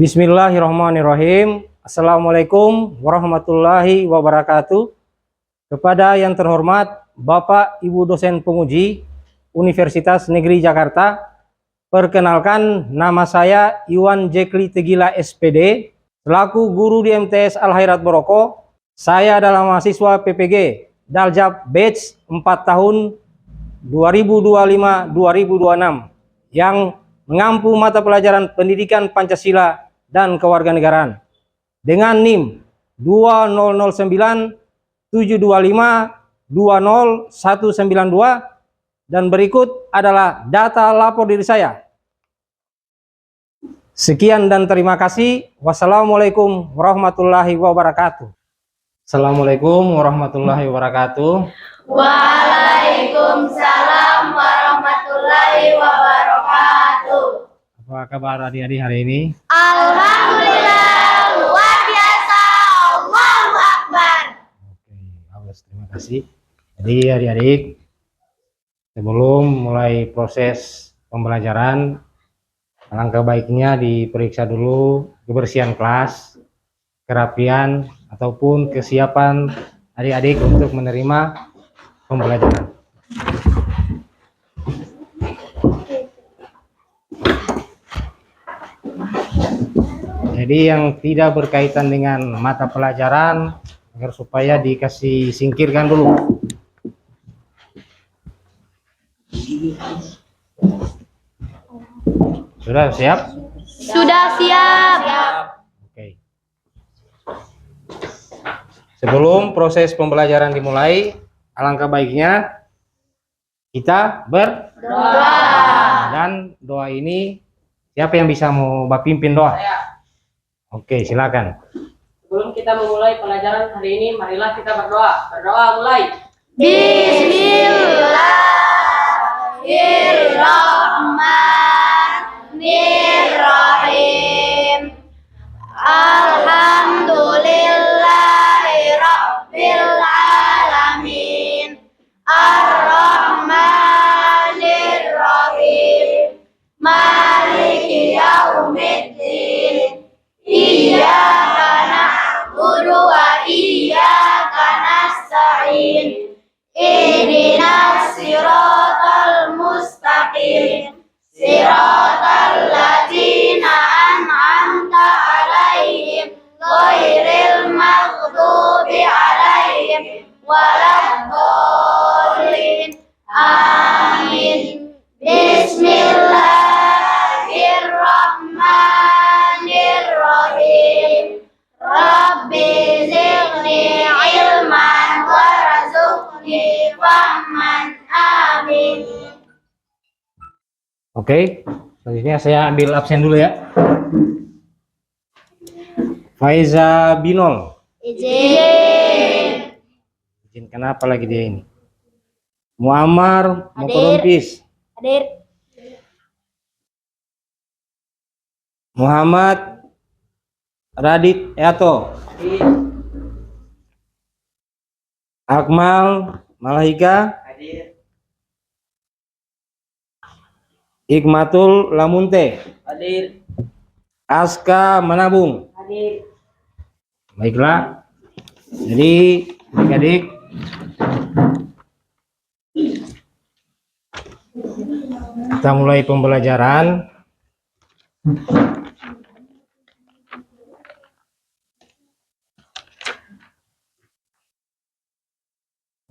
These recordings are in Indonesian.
Bismillahirrahmanirrahim. Assalamualaikum warahmatullahi wabarakatuh. Kepada yang terhormat Bapak Ibu dosen penguji Universitas Negeri Jakarta, perkenalkan nama saya Iwan Jekli Tegila SPD, selaku guru di MTS Al Khairat Boroko. Saya adalah mahasiswa PPG Daljab Batch 4 tahun 2025-2026 yang mengampu mata pelajaran pendidikan Pancasila dan kewarganegaraan dengan NIM 2009-725-20192, dan berikut adalah data lapor diri saya. Sekian dan terima kasih. Wassalamualaikum warahmatullahi wabarakatuh. Assalamualaikum warahmatullahi wabarakatuh. Waalaikumsalam warahmatullahi wabarakatuh. Apa kabar adik-adik hari ini? Alhamdulillah, luar biasa. Allahu Akbar. Oke, bagus, terima kasih. Jadi adik-adik, sebelum mulai proses pembelajaran, alangkah baiknya diperiksa dulu kebersihan kelas, kerapian, ataupun kesiapan adik-adik untuk menerima pembelajaran. Jadi yang tidak berkaitan dengan mata pelajaran agar supaya dikasih singkirkan dulu. Sudah siap? Sudah siap. Oke. Sebelum proses pembelajaran dimulai, alangkah baiknya kita berdoa. Dan doa ini siapa yang bisa mau pimpin doa? Oke, silakan. Sebelum kita memulai pelajaran hari ini, marilah kita berdoa. Berdoa mulai. Bismillahirrahmanirrahim. Alhamdulillahirabbil alamin. Ar-Rahmanir-Rahim. Maliki yaumiddin. Iyyaka na'budu wa iyyaka nasta'in. Ihdinas siratal mustaqim. Siratal ladzina an'amta 'alaihim ghairil maghdubi 'alaihim waladdallin. Amin. Bismillahirrahmanirrahim. Rabbi zidni ilman warzuqni fahman. Amin. Oke, selanjutnya saya ambil absen dulu ya. Faiza Binol. Izin. Izin kenapa lagi dia ini? Muammar Mokorompis. Hadir. Muhammad Radit Yato. Akmal Malahika. Hadir. Hikmatul Lamunte. Hadir. Aska Manabung. Hadir. Baiklah. Jadi adik-adik, kita mulai pembelajaran.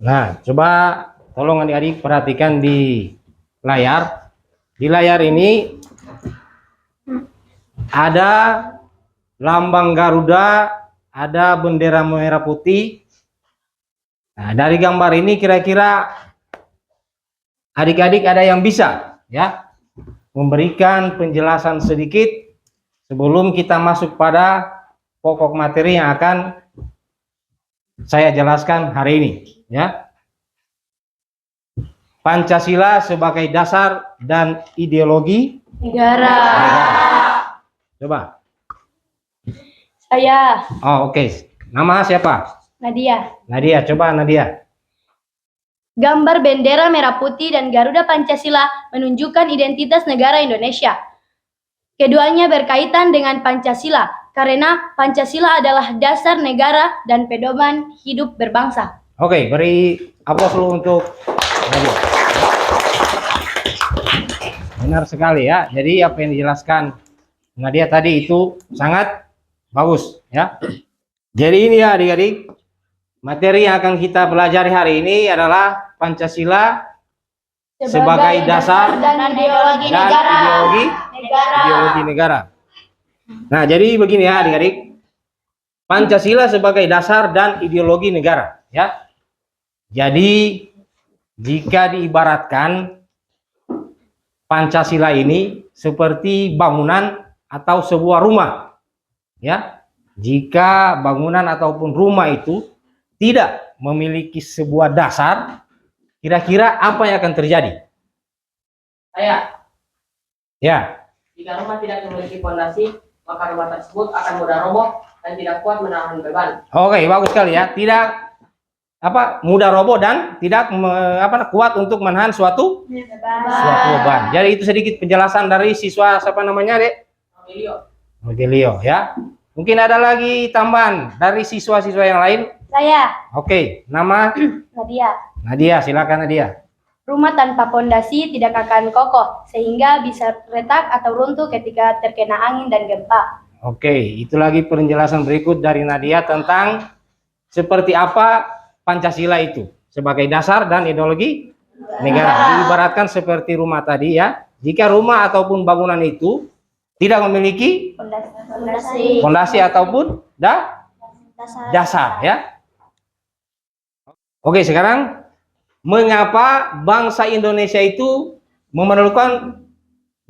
Nah, coba tolong adik-adik perhatikan di layar. Di layar ini ada lambang Garuda, ada bendera merah putih. Nah, dari gambar ini kira-kira adik-adik ada yang bisa ya memberikan penjelasan sedikit sebelum kita masuk pada pokok materi yang akan saya jelaskan hari ini ya. Pancasila sebagai dasar dan ideologi Negara. Coba. Saya Oh, oke. Nama siapa? Nadia. Nadia, coba Nadia. Gambar bendera merah putih dan Garuda Pancasila menunjukkan identitas negara Indonesia. Keduanya berkaitan dengan Pancasila, karena Pancasila adalah dasar negara dan pedoman hidup berbangsa. Oke, beri aplaus dulu untuk Nadia. Benar sekali ya. Jadi apa yang dijelaskan Nadia tadi itu sangat bagus ya. Jadi ini ya adik-adik, materi yang akan kita pelajari hari ini adalah Pancasila sebagai dasar dan ideologi dan negara. ideologi negara. Nah, jadi begini ya adik-adik. Pancasila sebagai dasar dan ideologi negara ya. Jadi jika diibaratkan Pancasila ini seperti bangunan atau sebuah rumah ya. Jika bangunan ataupun rumah itu tidak memiliki sebuah dasar, kira-kira apa yang akan terjadi? Ya. Jika rumah tidak memiliki fondasi, maka rumah tersebut akan mudah roboh dan tidak kuat menahan beban. Oke, bagus sekali ya. Tidak mudah roboh dan tidak kuat untuk menahan suatu beban. Jadi itu sedikit penjelasan dari siswa siapa namanya, Dek? Rogelio ya. Mungkin ada lagi tambahan dari siswa-siswa yang lain? Saya, Oke, nama Nadia. Nadia, silakan Nadia. Rumah tanpa pondasi tidak akan kokoh, sehingga bisa retak atau runtuh ketika terkena angin dan gempa. Oke, itu lagi penjelasan berikut dari Nadia tentang seperti apa Pancasila itu sebagai dasar dan ideologi negara. Diibaratkan seperti rumah tadi ya. Jika rumah ataupun bangunan itu tidak memiliki fondasi ataupun dasar ya. Oke, sekarang mengapa bangsa Indonesia itu memerlukan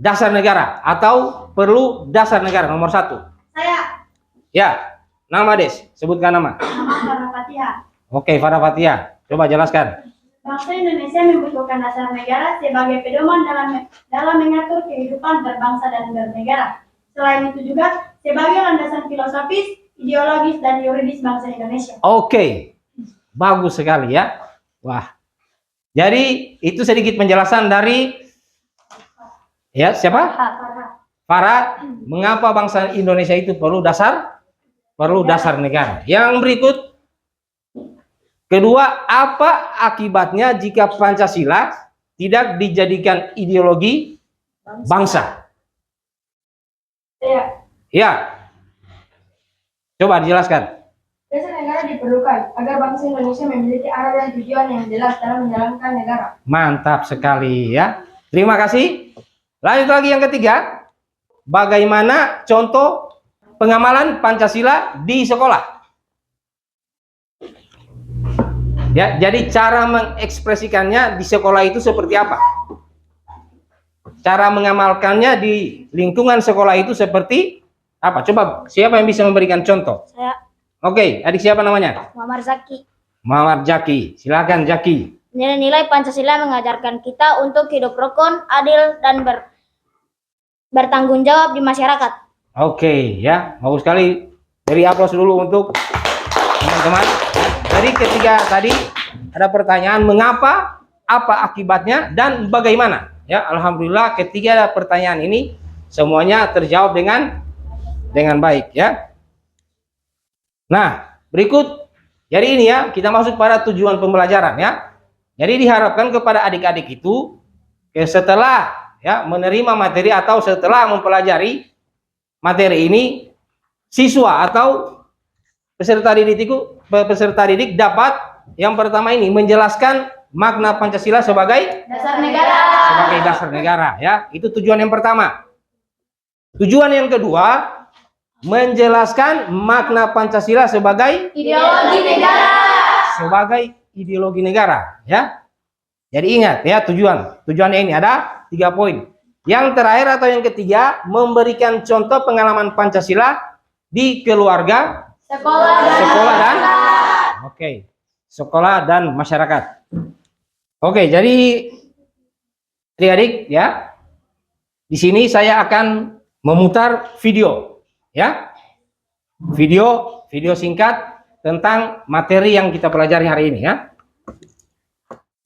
dasar negara atau perlu dasar negara nomor 1? Saya. Ya, nama Des, sebutkan nama. Nama Farah Fatia. Oke, Farah Fatia, coba jelaskan. Bangsa Indonesia membutuhkan dasar negara sebagai pedoman dalam mengatur kehidupan berbangsa dan bernegara. Selain itu juga sebagai landasan filosofis, ideologis, dan yuridis bangsa Indonesia. Oke, bagus sekali ya. Wah, jadi itu sedikit penjelasan dari ya siapa? Farah, mengapa bangsa Indonesia itu perlu dasar negara. Yang berikut, kedua, apa akibatnya jika Pancasila tidak dijadikan ideologi bangsa? Ya, coba dijelaskan. Dasar negara diperlukan agar bangsa Indonesia memiliki arah dan tujuan yang jelas dalam menjalankan negara. Mantap sekali ya. Terima kasih. Lanjut lagi yang ketiga. Bagaimana contoh pengamalan Pancasila di sekolah? Ya, jadi cara mengekspresikannya di sekolah itu seperti apa? Cara mengamalkannya di lingkungan sekolah itu seperti apa? Coba siapa yang bisa memberikan contoh? Saya, Oke, adik siapa namanya? Muhammad Zaki. Muhammad Jaki. Silakan Jaki. Nilai-nilai Pancasila mengajarkan kita untuk hidup rukun, adil, dan bertanggung jawab di masyarakat. Oke, ya, bagus sekali. Beri aplaus dulu untuk teman-teman. Jadi ketiga tadi ada pertanyaan mengapa, apa akibatnya, dan bagaimana. Ya, alhamdulillah ketiga pertanyaan ini semuanya terjawab dengan baik ya. Nah, berikut jadi ini ya, kita masuk pada tujuan pembelajaran ya. Jadi diharapkan kepada adik-adik itu setelah ya menerima materi atau setelah mempelajari materi ini, siswa atau peserta didik dapat yang pertama ini menjelaskan makna Pancasila sebagai dasar negara ya. Itu tujuan yang pertama. Tujuan yang kedua, menjelaskan makna Pancasila sebagai ideologi negara ya. Jadi ingat ya, tujuannya ini ada 3 poin. Yang terakhir atau yang ketiga, memberikan contoh pengalaman Pancasila di keluarga, sekolah dan masyarakat. Oke, jadi adik-adik ya, di sini saya akan memutar video ya, video singkat tentang materi yang kita pelajari hari ini ya.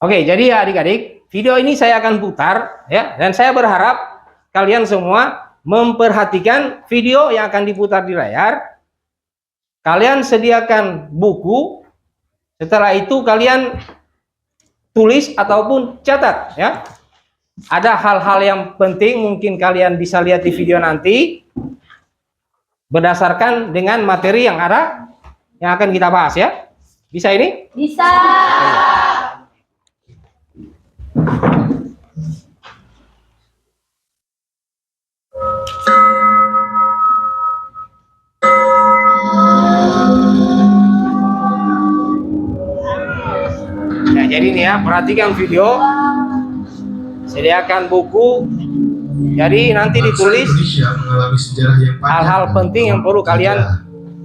Oke, jadi ya adik-adik, video ini saya akan putar ya, dan saya berharap kalian semua memperhatikan video yang akan diputar di layar. Kalian sediakan buku. Setelah itu kalian tulis ataupun catat ya. Ada hal-hal yang penting mungkin kalian bisa lihat di video nanti berdasarkan dengan materi yang ada yang akan kita bahas ya. Bisa ini? Bisa. Nah, jadi ini ya, perhatikan video. Sediakan buku. Jadi nanti ditulis Indonesia mengalami sejarah yang panjang hal-hal penting yang perlu kalian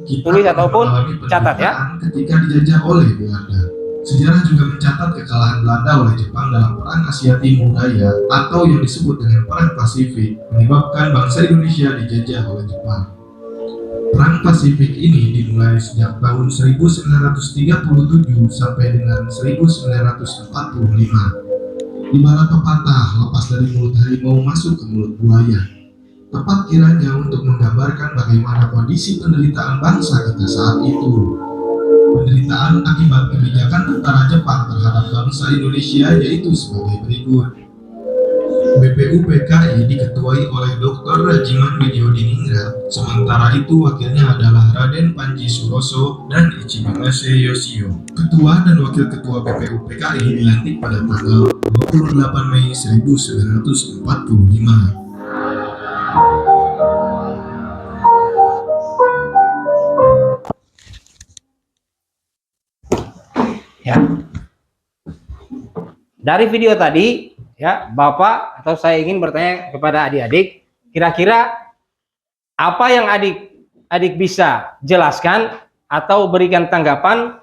tulis ataupun catat ya. Ketika dijajah oleh Belanda. Sejarah juga mencatat kekalahan Belanda oleh Jepang dalam Perang Asia Timur Raya atau yang disebut dengan Perang Pasifik menyebabkan bangsa Indonesia dijajah oleh Jepang. Perang Pasifik ini dimulai sejak tahun 1937 sampai dengan 1945. Ibarat pepatah lepas dari mulut harimau masuk ke mulut buaya. Tepat kiranya untuk menggambarkan bagaimana kondisi penderitaan bangsa kita saat itu. Penderitaan akibat kebijakan tentara Jepang terhadap bangsa Indonesia yaitu sebagai berikut. BPUPKI diketuai oleh Dr. Rajiman Widyodiningrat, sementara itu wakilnya adalah Raden Panji Suroso dan Ichibamase Yoshio. Ketua dan wakil ketua BPUPKI dilantik pada tanggal 28 Mei 1945. Ya. Dari video tadi ya, Bapak atau saya ingin bertanya kepada adik-adik, kira-kira apa yang adik bisa jelaskan atau berikan tanggapan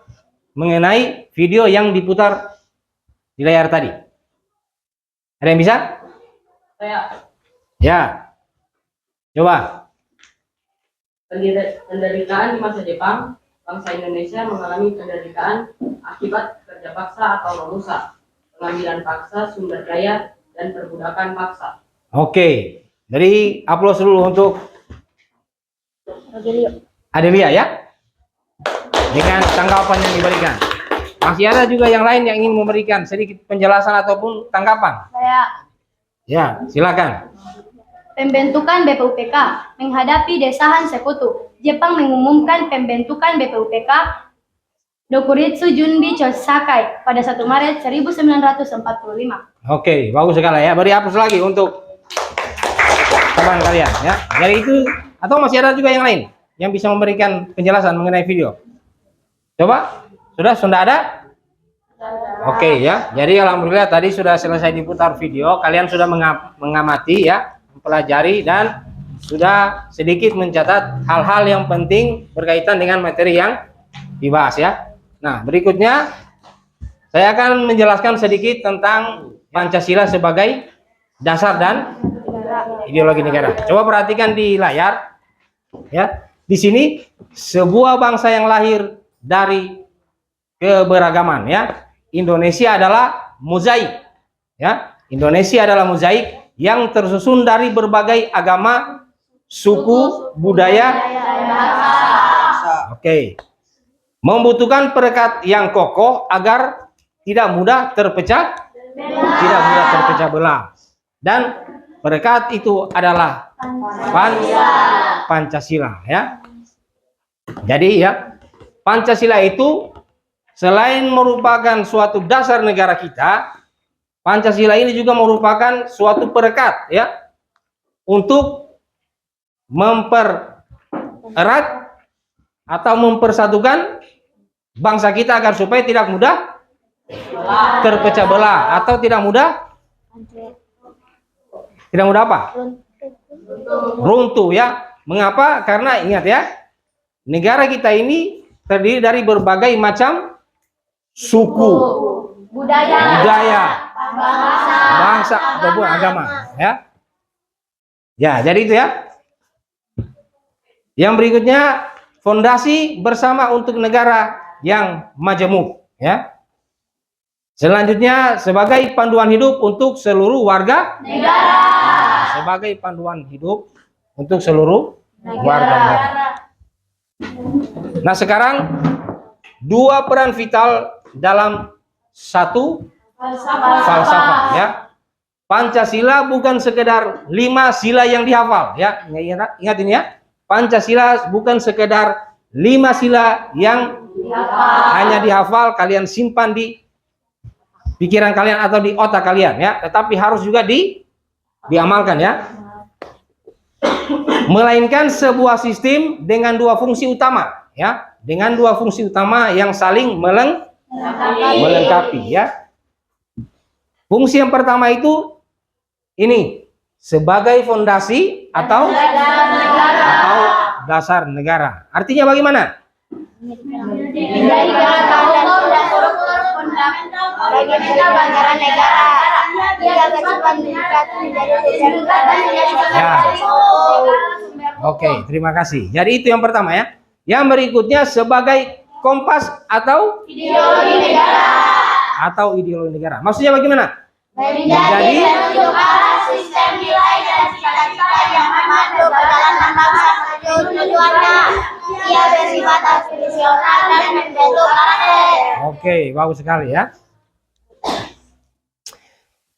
mengenai video yang diputar di layar tadi? Ada yang bisa? Saya Ya. Coba. penderitaan di masa Jepang, bangsa Indonesia mengalami penderitaan akibat kerja paksa atau romusa, pengambilan paksa sumber daya, dan perbudakan paksa. Oke. Jadi aplaus dulu untuk Adelia ya. Dengan tanggapan yang diberikan. Masih ada juga yang lain yang ingin memberikan sedikit penjelasan ataupun tanggapan? Saya Ya, silakan. pembentukan BPUPK menghadapi desahan sekutu. Jepang mengumumkan pembentukan BPUPK Dokuritsu Junbi Chosakai pada 1 Maret 1945. Oke, bagus sekali ya. Beri aplaus lagi untuk teman kalian ya. Jadi itu atau masih ada juga yang lain yang bisa memberikan penjelasan mengenai video? Coba, sudah ada? Oke ya. Jadi alhamdulillah tadi sudah selesai diputar video. Kalian sudah mengamati ya, mempelajari dan sudah sedikit mencatat hal-hal yang penting berkaitan dengan materi yang dibahas ya. Nah, berikutnya saya akan menjelaskan sedikit tentang Pancasila sebagai dasar dan ideologi negara. Coba perhatikan di layar ya. Di sini sebuah bangsa yang lahir dari keberagaman ya. Indonesia adalah mozaik ya. Indonesia adalah mozaik yang tersusun dari berbagai agama, suku, budaya, oke. Membutuhkan perekat yang kokoh agar tidak mudah terpecah belah. Dan perekat itu adalah Pancasila ya. Jadi ya, Pancasila itu selain merupakan suatu dasar negara kita, Pancasila ini juga merupakan suatu perekat ya untuk mempererat atau mempersatukan bangsa kita agar supaya tidak mudah terpecah belah atau tidak mudah apa? Runtuh ya. Mengapa? Karena ingat ya, negara kita ini terdiri dari berbagai macam suku, budaya, bangsa ataupun agama ya. Ya, jadi itu ya. Yang berikutnya, fondasi bersama untuk negara yang majemuk ya. Selanjutnya, sebagai panduan hidup untuk seluruh warga negara. Sebagai panduan hidup untuk seluruh warga negara. Nah, sekarang dua peran vital dalam satu falsafah ya. Pancasila bukan sekedar 5 sila yang dihafal ya. Ingat ini ya. Pancasila bukan sekedar 5 sila yang hanya dihafal, kalian simpan di pikiran kalian atau di otak kalian ya, tetapi harus juga diamalkan ya. Melainkan sebuah sistem dengan dua fungsi utama ya, dengan dua fungsi utama yang saling melengkapi ya. Fungsi yang pertama itu ini sebagai fondasi atau dasar negara. Artinya bagaimana? Ya. Oke, terima kasih. Jadi itu yang pertama ya. Yang berikutnya sebagai kompas atau ideologi negara. Maksudnya bagaimana? Jadi sistem nilai dan cita-cita yang memandu perjalanan bangsa menuju tujuannya. Ia bersifat aspirasional dan membentuk karakter. Oke, bagus sekali ya.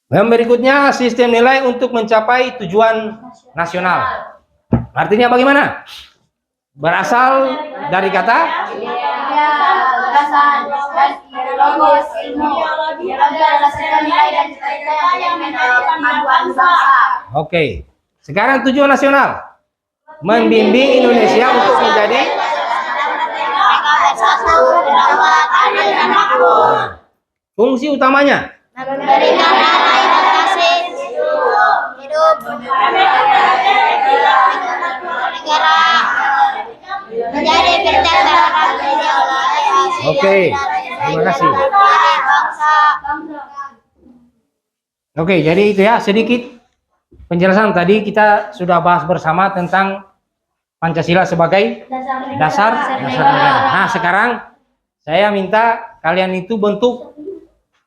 Yang berikutnya sistem nilai untuk mencapai tujuan nasional. Artinya bagaimana? Berasal dari kata Oke, sekarang tujuan nasional membimbing Indonesia untuk menjadi fungsi utamanya Memberikan arah dan kasih hidup negara menjadi berdasarkan ideologi. Oke, terima kasih. Oke, jadi itu ya sedikit penjelasan. Tadi kita sudah bahas bersama tentang Pancasila sebagai dasar negara. Nah, sekarang saya minta kalian itu bentuk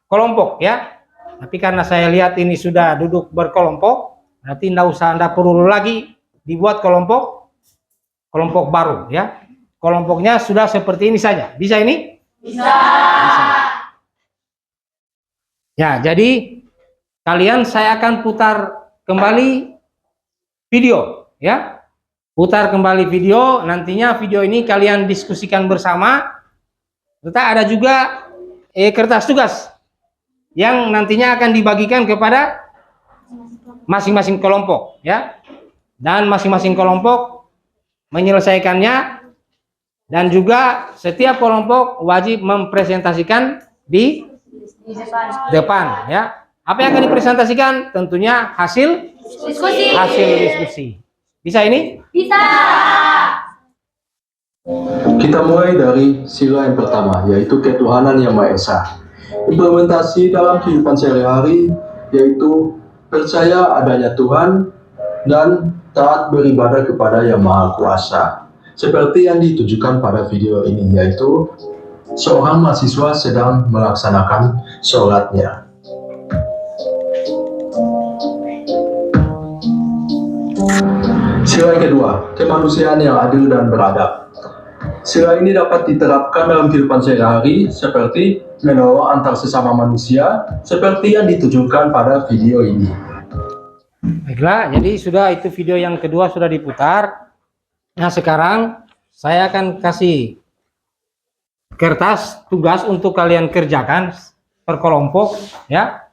kelompok ya. Tapi karena saya lihat ini sudah duduk berkelompok, berarti tidak perlu lagi dibuat kelompok baru ya. Kelompoknya sudah seperti ini saja. Bisa ini? Bisa. Ya, jadi kalian saya akan putar kembali video ya. Putar kembali video, nantinya video ini kalian diskusikan bersama. Serta ada juga kertas tugas yang nantinya akan dibagikan kepada masing-masing kelompok ya. Dan masing-masing kelompok menyelesaikannya, dan juga setiap kelompok wajib mempresentasikan di depan ya. Apa yang akan dipresentasikan? Tentunya hasil diskusi. Bisa ini? Bisa. Kita mulai dari sila yang pertama, yaitu ketuhanan yang Maha Esa. Implementasi dalam kehidupan sehari-hari yaitu percaya adanya Tuhan dan taat beribadah kepada Yang Maha Kuasa. Seperti yang ditujukan pada video ini, yaitu seorang mahasiswa sedang melaksanakan sholatnya. Sila yang kedua, kemanusiaan yang adil dan beradab. Sila ini dapat diterapkan dalam kehidupan sehari-hari seperti menolong antar sesama manusia, seperti yang ditujukan pada video ini. Baiklah, jadi sudah itu video yang kedua sudah diputar. Nah, sekarang saya akan kasih kertas tugas untuk kalian kerjakan per kelompok ya.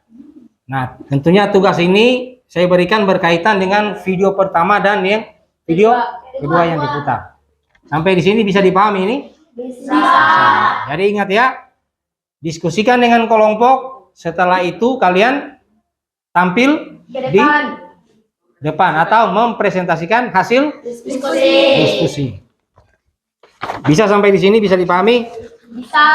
Nah, tentunya tugas ini saya berikan berkaitan dengan video pertama dan yang video kedua yang diputar. Sampai di sini bisa dipahami ini? Bisa. Jadi ingat ya, diskusikan dengan kelompok. Setelah itu kalian tampil di depan atau mempresentasikan hasil diskusi. Bisa sampai di sini bisa dipahami? Bisa.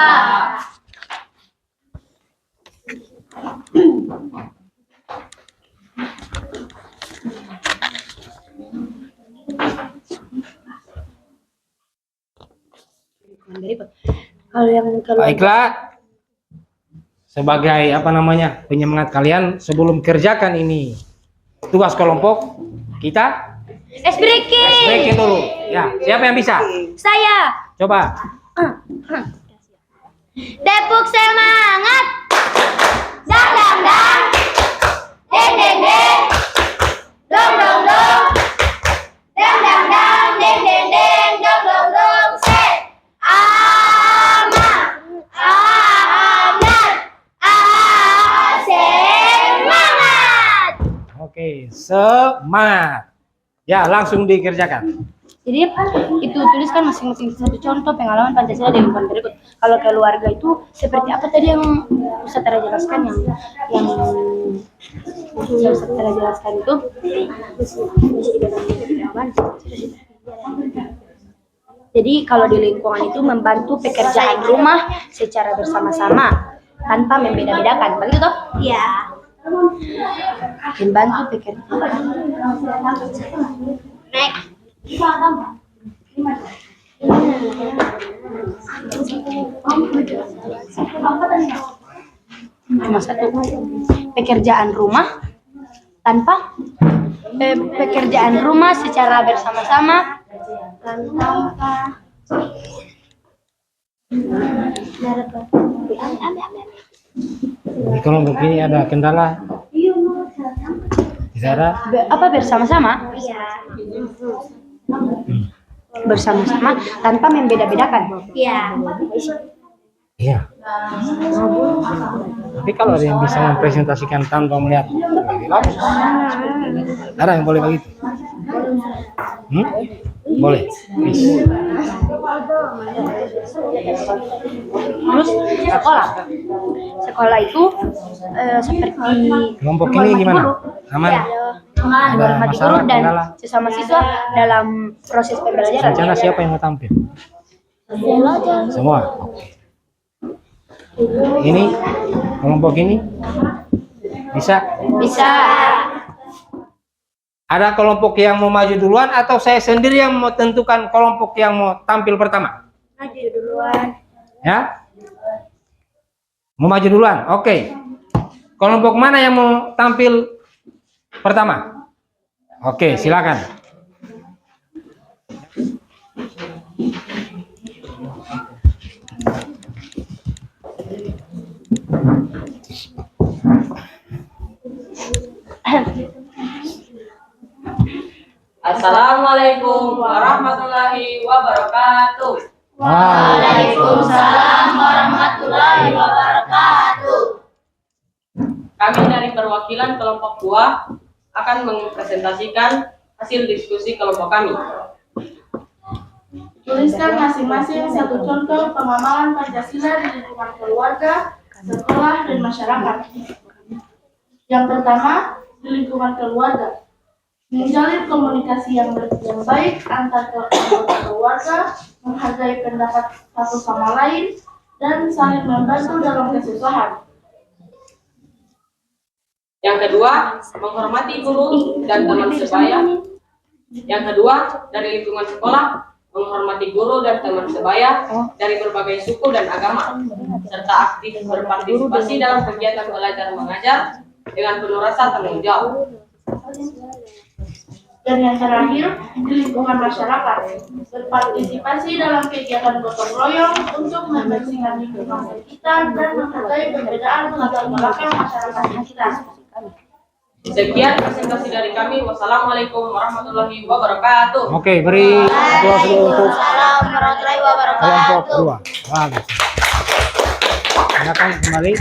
Baiklah, sebagai penyemangat kalian sebelum kerjakan ini tugas kelompok, kita Ice breaking. Ice breaking dulu. Ya, siapa yang bisa? Saya. Coba. Tepuk semangat. Dang dang dang. Deng deng deng. Dong dong dong. Dang dang dang. Deng deng deng. Dong dong dong. Semangat. Oke, semangat. Ya, langsung dikerjakan. Jadi itu tuliskan masing-masing satu contoh pengalaman Pancasila di lingkungan berikut. Kalau keluarga itu seperti apa tadi yang Ustaz Tera jelaskan yang Ustaz Tera jelaskan itu. Jadi kalau di lingkungan itu membantu pekerjaan rumah secara bersama-sama tanpa membeda-bedakan, begitu toh? Iya. Membantu pekerjaan. Next. Cuma satu pekerjaan rumah tanpa pekerjaan rumah secara bersama-sama tanpa Di kelompok ini ada kendala? Tidak ada? apa bersama-sama? Bersama-sama tanpa membeda-bedakan. Iya. Iya. Tapi kalau ada yang bisa mempresentasikan tanpa melihat, ada yang boleh begitu? Boleh. Bisa. Terus sekolah itu seperti Kelompok ini gimana? Aman? Ada menghormati guru masalah, dan kendala? sesama siswa dalam proses pembelajaran. Rencana siapa yang mau tampil? Semua. Ini kelompok ini bisa? Bisa. Ada kelompok yang mau maju duluan atau saya sendiri yang mau tentukan kelompok yang mau tampil pertama? Maju duluan. Ya? Mau maju duluan? Oke. Kelompok mana yang mau tampil pertama? Oke, silakan. Assalamualaikum warahmatullahi wabarakatuh. Waalaikumsalam warahmatullahi wabarakatuh. Kami dari perwakilan kelompok 2 akan mempresentasikan hasil diskusi kelompok kami. Tuliskan masing-masing satu contoh pemahaman Pancasila di lingkungan keluarga, sekolah, dan masyarakat. Yang pertama, di lingkungan keluarga. Menjalin komunikasi yang baik antar anggota keluarga, menghargai pendapat satu sama lain, dan saling membantu dalam kesusahan. Yang kedua, menghormati guru dan teman sebaya. Yang kedua, dari lingkungan sekolah, menghormati guru dan teman sebaya dari berbagai suku dan agama, serta aktif berpartisipasi dalam kegiatan belajar mengajar dengan penuh rasa tanggung jawab. Dan yang terakhir, di lingkungan masyarakat, berpartisipasi dalam kegiatan gotong royong untuk membersihkan lingkungan sekitar dan menghargai perbedaan latar belakang masyarakat kita. Sekian presentasi dari kami. Wassalamualaikum warahmatullahi wabarakatuh. Oke, beri aplaus dulu untuk Waalaikumsalam warahmatullahi kelompok wabarakatuh. 2. Bagus. Silakan kembali.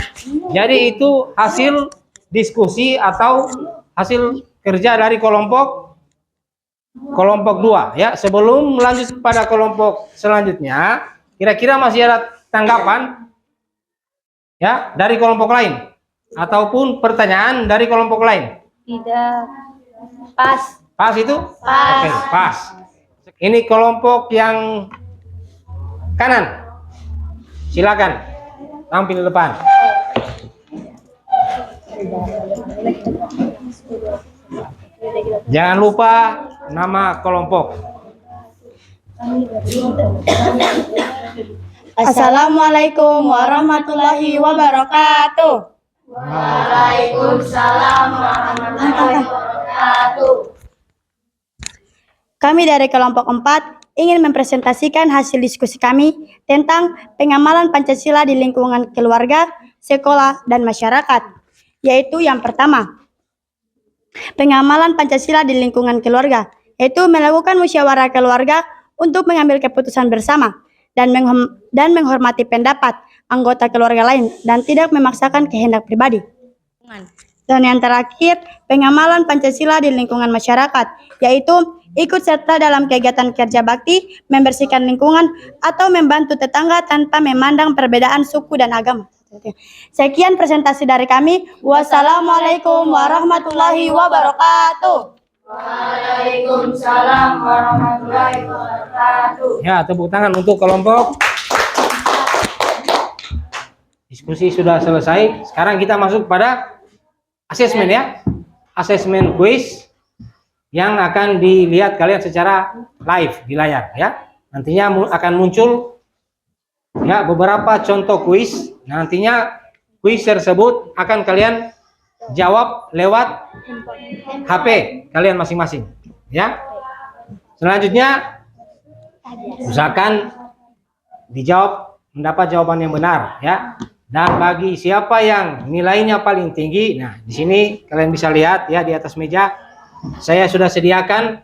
Jadi itu hasil diskusi atau hasil kerja dari kelompok 2 ya. Sebelum lanjut pada kelompok selanjutnya, kira-kira masih ada tanggapan ya dari kelompok lain ataupun pertanyaan dari kelompok lain? Tidak. Pas. Pas itu? Pas. Oke, pas. Ini kelompok yang kanan. Silakan tampil di depan. Jangan lupa nama kelompok. Assalamualaikum warahmatullahi wabarakatuh. Waalaikumsalam warahmatullahi wabarakatuh. Kami dari kelompok 4 ingin mempresentasikan hasil diskusi kami tentang pengamalan Pancasila di lingkungan keluarga, sekolah, dan masyarakat. Yaitu yang pertama, pengamalan Pancasila di lingkungan keluarga, yaitu melakukan musyawarah keluarga untuk mengambil keputusan bersama dan menghormati pendapat anggota keluarga lain dan tidak memaksakan kehendak pribadi. Dan yang terakhir, pengamalan Pancasila di lingkungan masyarakat, yaitu ikut serta dalam kegiatan kerja bakti, membersihkan lingkungan, atau membantu tetangga tanpa memandang perbedaan suku dan agama. Sekian presentasi dari kami. Wassalamualaikum warahmatullahi wabarakatuh. Waalaikumsalam warahmatullahi wabarakatuh. Ya, tepuk tangan untuk kelompok. Diskusi sudah selesai. Sekarang kita masuk pada asesmen ya. Asesmen kuis yang akan dilihat kalian secara live di layar ya. Nantinya akan muncul ya beberapa contoh kuis. Nantinya kuis tersebut akan kalian jawab lewat HP kalian masing-masing ya. Selanjutnya usahakan dijawab mendapat jawaban yang benar ya. Dan bagi siapa yang nilainya paling tinggi, nah di sini kalian bisa lihat ya di atas meja saya sudah sediakan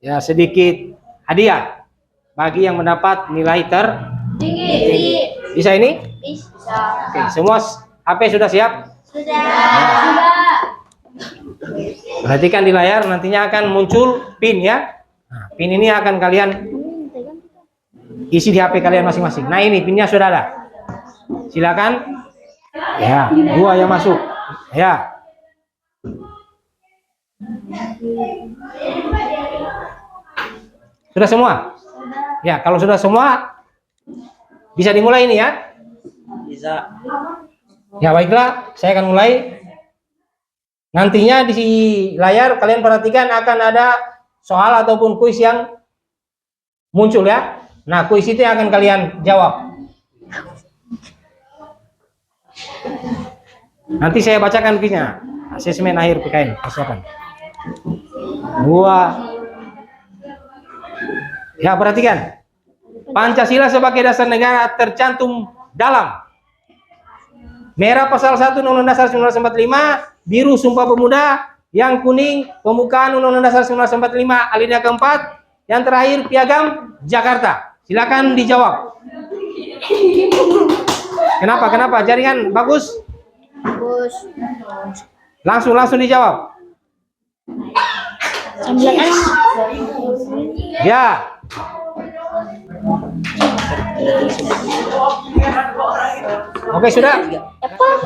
ya sedikit hadiah bagi yang mendapat nilai tertinggi. Bisa ini? Bisa. Oke, semua HP sudah siap? Sudah. Perhatikan di layar, nantinya akan muncul PIN ya. Nah, PIN ini akan kalian isi di HP kalian masing-masing. Nah ini PIN-nya sudah ada. Silakan. Ya, 2 yang masuk. Ya. Sudah semua? Ya, kalau sudah semua bisa dimulai ini ya. Bisa. Ya baiklah, saya akan mulai. Nantinya di layar kalian perhatikan akan ada soal ataupun kuis yang muncul ya. Nah, kuis itu yang akan kalian jawab. Nanti saya bacakan kuisnya. Asesmen akhir PKN. Persiapan. 2. Ya, perhatikan. Pancasila sebagai dasar negara tercantum dalam merah pasal 1 Undang-Undang Dasar 1945, biru Sumpah Pemuda, yang kuning pembukaan Undang-Undang Dasar 1945 alinea keempat, yang terakhir Piagam Jakarta. Silakan dijawab. Kenapa? Jaringan bagus? Bagus. Langsung dijawab. Ya. Oke, sudah.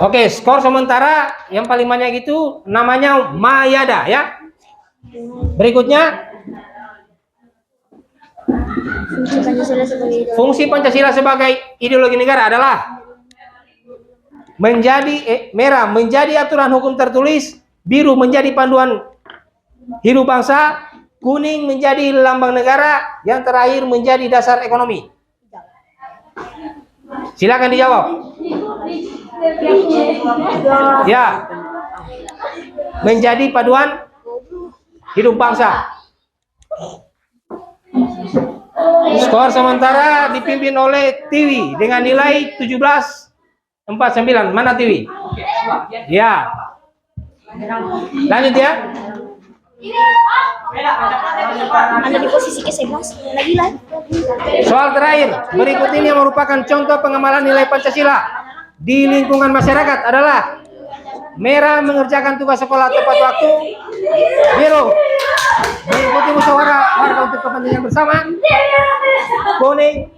Oke, skor sementara yang paling banyak itu namanya Mayada ya. Berikutnya fungsi Pancasila sebagai ideologi negara adalah merah menjadi aturan hukum tertulis, biru menjadi panduan hidup bangsa, kuning menjadi lambang negara, yang terakhir menjadi dasar ekonomi. Silakan dijawab. Ya. Menjadi paduan hidup bangsa. Skor sementara dipimpin oleh Tiwi dengan nilai 17,49. Mana Tiwi? Ya. Lanjut ya. Ada di posisi ke-11 lagi lah. Soal terakhir, berikut ini yang merupakan contoh pengamalan nilai Pancasila di lingkungan masyarakat adalah merah mengerjakan tugas sekolah tepat waktu, biru mengikuti musyawarah warga untuk kepentingan bersama, kuning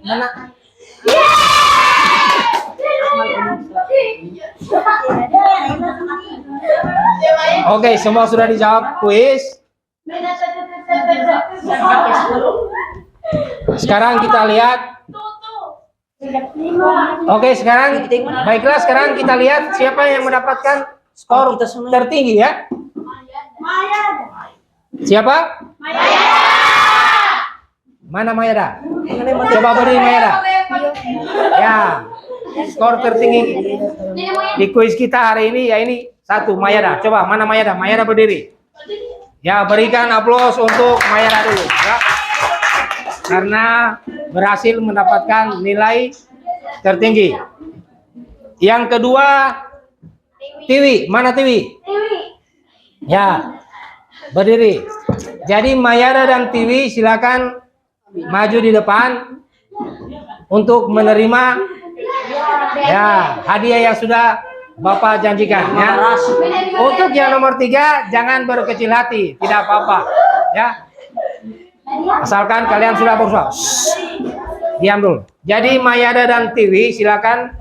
Oke, semua sudah dijawab kuis. Sekarang kita lihat. Oke, sekarang baiklah, sekarang kita lihat siapa yang mendapatkan skor tertinggi ya. Siapa? Mana Mayada? Coba berdiri Mayada. Ya, skor tertinggi di kuis kita hari ini ya ini 1 Mayada. Coba mana Mayada? Mayada berdiri. Ya, berikan aplaus untuk Mayara dulu ya. Karena berhasil mendapatkan nilai tertinggi. Yang kedua, Tiwi. Mana Tiwi? Ya, berdiri. Jadi Mayara dan Tiwi silakan maju di depan untuk menerima ya hadiah yang sudah Bapak janjikan ya. Untuk yang nomor 3 jangan berkecil hati, tidak apa-apa ya. Asalkan kalian sudah berusaha. Diam dulu. Jadi Mayada dan Tiwi silakan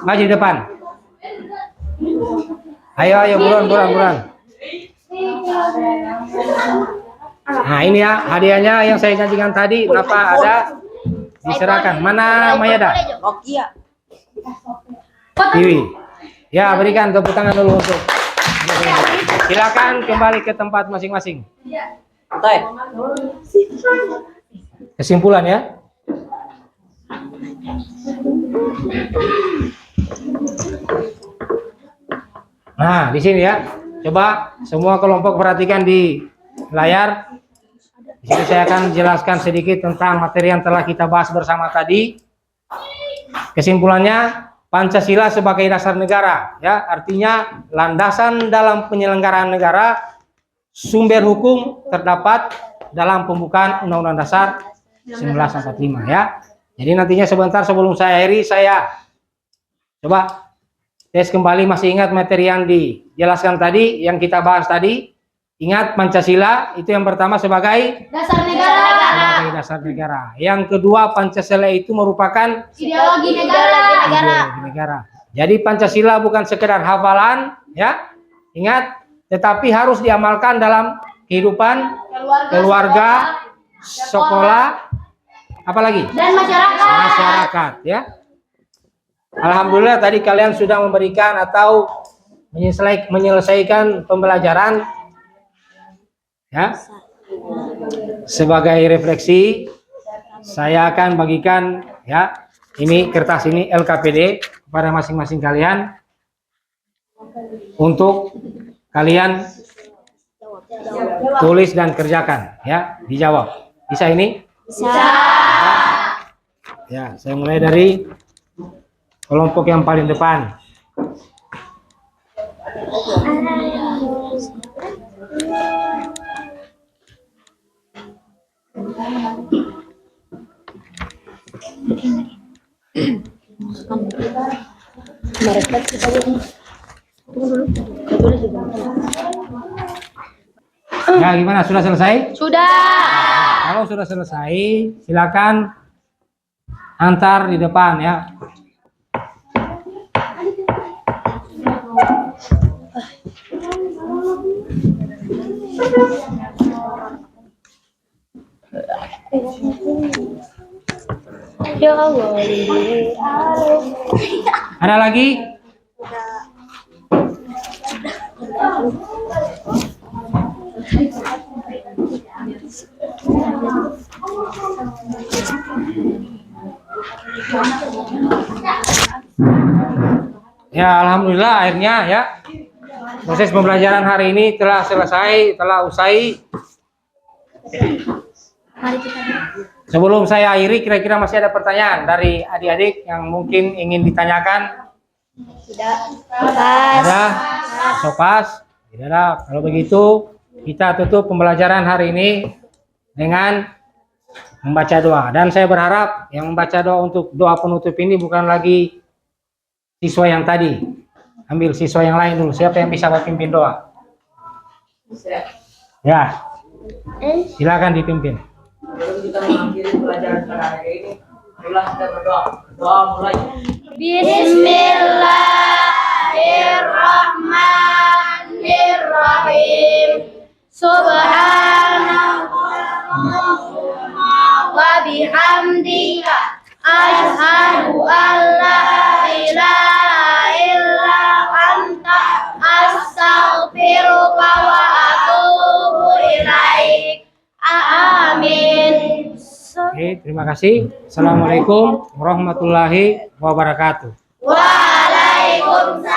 maju di depan. Ayo buruan. Nah ini ya hadiahnya yang saya janjikan tadi. Kenapa ada diserahkan? Mana Mayada? Tiwi. Ya, berikan tepuk tangan dulu untuk. Silakan kembali ke tempat masing-masing. Kesimpulan ya. Nah, di sini ya. Coba semua kelompok perhatikan di layar. Di sini saya akan jelaskan sedikit tentang materi yang telah kita bahas bersama tadi. Kesimpulannya, Pancasila sebagai dasar negara, ya, artinya landasan dalam penyelenggaraan negara, sumber hukum terdapat dalam pembukaan Undang-Undang Dasar 1945, ya. Jadi nantinya sebentar sebelum saya akhiri, saya coba tes kembali, masih ingat materi yang dijelaskan tadi, yang kita bahas tadi. Ingat Pancasila itu yang pertama sebagai Dasar negara. sebagai dasar negara. Yang kedua, Pancasila itu merupakan Ideologi negara. ideologi negara. Jadi Pancasila bukan sekedar hafalan, ya. Ingat, tetapi harus diamalkan dalam kehidupan keluarga, sekolah, apalagi Dan masyarakat, ya. Alhamdulillah tadi kalian sudah memberikan atau menyelesaikan pembelajaran, ya. Sebagai refleksi, saya akan bagikan ya ini kertas ini LKPD kepada masing-masing kalian untuk kalian tulis dan kerjakan, ya, dijawab. Bisa ini? Bisa. Ya, saya mulai dari kelompok yang paling depan. Ya, gimana? Sudah selesai? Sudah. Kalau sudah selesai, silakan antar di depan, ya. Ya Allah. Ada lagi? Ya, alhamdulillah akhirnya ya proses pembelajaran hari ini telah selesai, telah usai. Sebelum saya akhiri, kira-kira masih ada pertanyaan dari adik-adik yang mungkin ingin ditanyakan? Ada? Sopas? Tidak ada. Kalau begitu, kita tutup pembelajaran hari ini dengan membaca doa. Dan saya berharap yang membaca doa untuk doa penutup ini bukan lagi siswa yang tadi. Ambil siswa yang lain dulu. Siapa yang bisa pimpin doa? Ya. Silakan dipimpin. Sebelum kita mengakhiri pelajaran pada hari ini, marilah kita berdoa. Doa mulai. Bismillahirrahmanirrahim. Subhanallah wa bihamdika asyhadu an la ilaha illa anta astaghfiruka wa atubu ilaik. Amin. Oke, terima kasih. Assalamualaikum warahmatullahi wabarakatuh. Waalaikumsalam.